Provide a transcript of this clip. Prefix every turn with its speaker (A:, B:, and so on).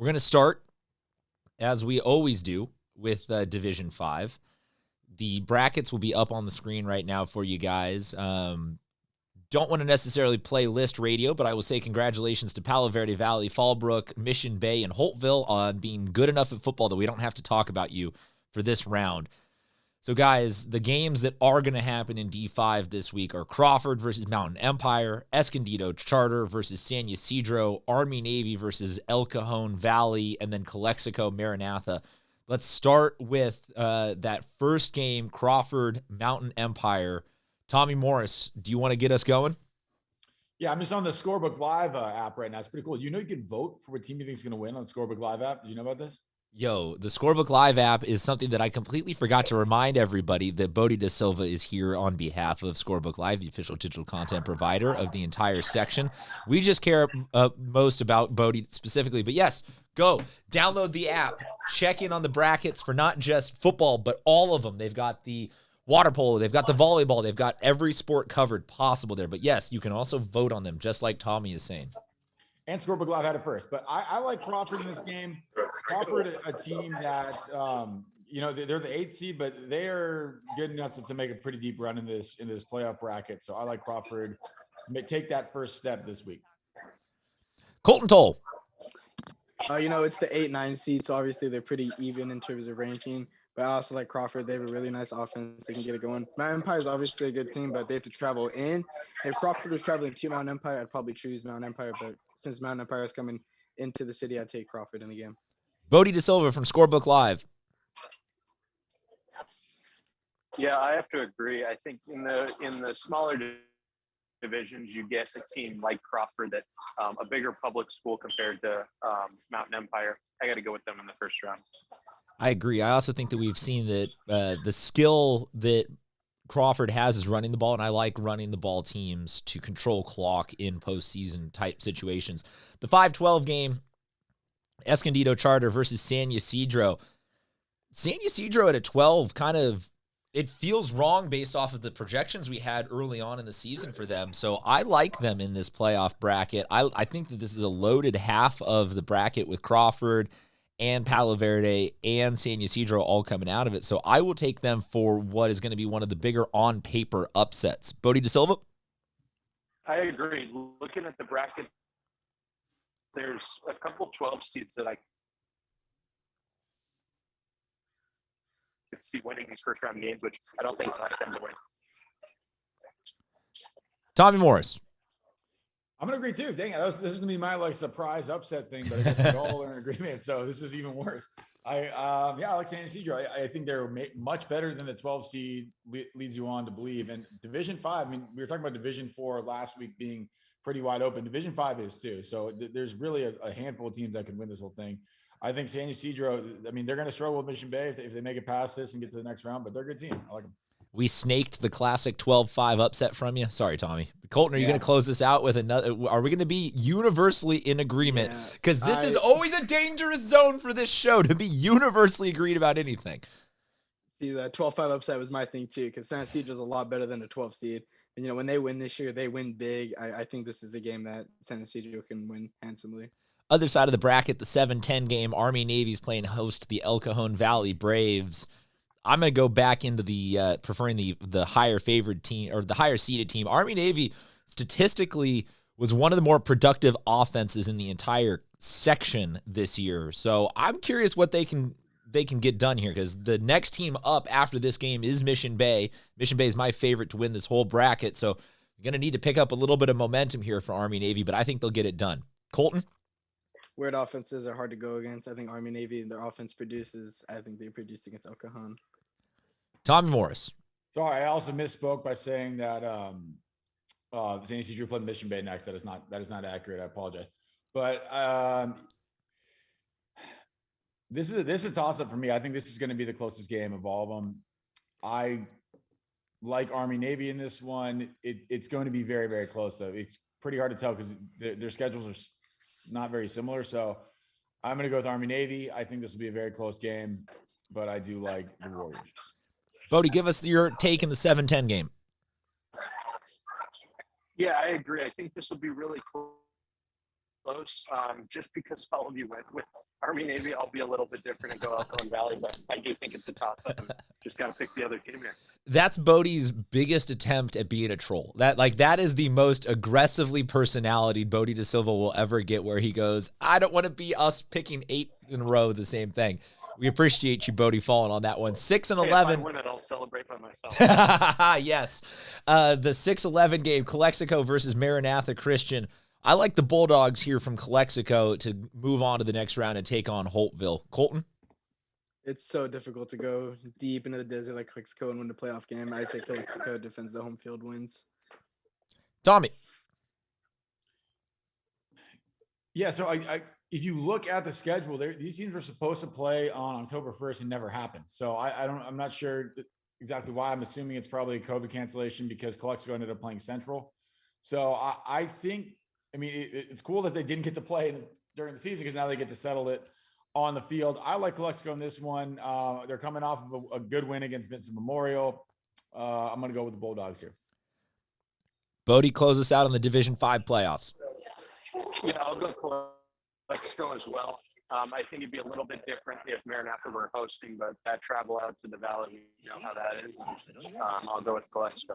A: We're going to start, as we always do, with Division 5. The brackets will be up on the screen right now for you guys. Don't want to necessarily play list radio, but I will say congratulations to Palo Verde Valley, Fallbrook, Mission Bay, and Holtville on being good enough at football that we don't have to talk about you for this round. So, guys, the games that are going to happen in D5 this week are Crawford versus Mountain Empire, Escondido Charter versus San Ysidro, Army-Navy versus El Cajon Valley, and then Calexico Maranatha. Let's start with that first game, Crawford Mountain Empire. Tommy Morris, do you want to get us going?
B: Yeah, I'm just on the Scorebook Live app right now. It's pretty cool. You can vote for what team you think is going to win on the Scorebook Live app. Did you know about this?
A: Yo, the Scorebook Live app is something that I completely forgot to remind everybody that Bodie De Silva is here on behalf of Scorebook Live, the official digital content provider of the entire section. We just care most about Bodie specifically. But yes, go download the app. Check in on the brackets for not just football, but all of them. They've got the water polo, they've got the volleyball, they've got every sport covered possible there. But yes, you can also vote on them, just like Tommy is saying.
B: And Scorebook Live had it first. But I like Crawford in this game. Crawford, a team that, they're the 8th seed, but they are good enough to make a pretty deep run in this playoff bracket. So I like Crawford to take that first step this week.
A: Colton Toll.
C: It's the 8-9 seed, so obviously they're pretty even in terms of ranking. But I also like Crawford. They have a really nice offense. They can get it going. Mountain Empire is obviously a good team, but they have to travel in. If Crawford was traveling to Mountain Empire, I'd probably choose Mountain Empire. But since Mountain Empire is coming into the city, I'd take Crawford in the game.
A: Bodie De Silva from Scorebook Live.
D: Yeah, I have to agree. I think in the smaller divisions, you get a team like Crawford that a bigger public school compared to Mountain Empire. I got to go with them in the first round.
A: I agree. I also think that we've seen that the skill that Crawford has is running the ball, and I like running the ball teams to control clock in postseason type situations. The 5-12 game, Escondido Charter versus San Ysidro. San Ysidro at a 12 it feels wrong based off of the projections we had early on in the season for them. So I like them in this playoff bracket. I think that this is a loaded half of the bracket with Crawford and Palo Verde and San Ysidro all coming out of it. So I will take them for what is going to be one of the bigger on-paper upsets. Bodie De Silva?
D: I agree. Looking at the bracket, there's a couple 12 seeds that I could see winning these first-round games, which I don't think is like them to win.
A: Tommy Morris.
B: I'm going to agree too. Dang it. This is going to be my surprise upset thing, but I guess we all are in agreement. So this is even worse. I like San Ysidro. I think they're much better than the 12 seed leads you on to believe. And Division 5, we were talking about Division 4 last week being pretty wide open. Division 5 is too. So there's really a handful of teams that can win this whole thing. I think San Ysidro, they're going to struggle with Mission Bay if they make it past this and get to the next round, but they're a good team. I like them.
A: We snaked the classic 12-5 upset from you. Sorry, Tommy. Colton, are you going to close this out with another? Are we going to be universally in agreement? Because this is always a dangerous zone for this show to be universally agreed about anything.
C: See, the 12-5 upset was my thing too, because San Ysidro is a lot better than a 12 seed. And, when they win this year, they win big. I think this is a game that San Ysidro can win handsomely.
A: Other side of the bracket, the 7-10 game, Army-Navy's playing host to the El Cajon Valley Braves. I'm going to go back into the preferring the higher favored team or the higher seeded team. Army-Navy statistically was one of the more productive offenses in the entire section this year. So I'm curious what they can get done here, because the next team up after this game is Mission Bay. Mission Bay is my favorite to win this whole bracket. So you're going to need to pick up a little bit of momentum here for Army-Navy, but I think they'll get it done. Colton?
C: Weird offenses are hard to go against. I think Army-Navy, their offense produces. I think they produce against El Cajon.
A: Tommy Morris.
B: Sorry, I also misspoke by saying that San Ysidro played Mission Bay next. That is not accurate. I apologize. But this is a toss-up for me. I think this is going to be the closest game of all of them. I like Army-Navy in this one. It's going to be very, very close, though. It's pretty hard to tell because their schedules are not very similar. So I'm going to go with Army-Navy. I think this will be a very close game, but I do like the Warriors.
A: Bodie, give us your take in the 7-10 game.
D: Yeah, I agree. I think this will be really close. Just because all of you went with Army Navy, I'll be a little bit different and go Elkhorn Valley, but I do think it's a toss-up. Just got to pick the other team here.
A: That's Bodie's biggest attempt at being a troll. That is the most aggressively personality Bodie De Silva will ever get, where he goes, I don't want to be us picking 8 in a row, the same thing. We appreciate you, Bodie, falling on that one. 6 and 11.
D: If I win it, I'll celebrate by myself.
A: Yes. The 6-11 game, Calexico versus Maranatha Christian. I like the Bulldogs here from Calexico to move on to the next round and take on Holtville. Colton?
C: It's so difficult to go deep into the desert like Calexico and win the playoff game. I say Calexico defends the home field wins.
A: Tommy?
B: Yeah, so I if you look at the schedule, these teams were supposed to play on October 1st and never happened. So I'm not sure exactly why. I'm assuming it's probably a COVID cancellation because Calexico ended up playing Central. So I think, I mean, it's cool that they didn't get to play during the season because now they get to settle it on the field. I like Calexico in this one. They're coming off of a good win against Vincent Memorial. I'm going to go with the Bulldogs here.
A: Bodie, close us out on the Division 5 playoffs.
D: Yeah, I'll go Calexico as well. I think it'd be a little bit different if Maranatha were hosting, but that travel out to the Valley, you know how that is. I'll go with Calexico.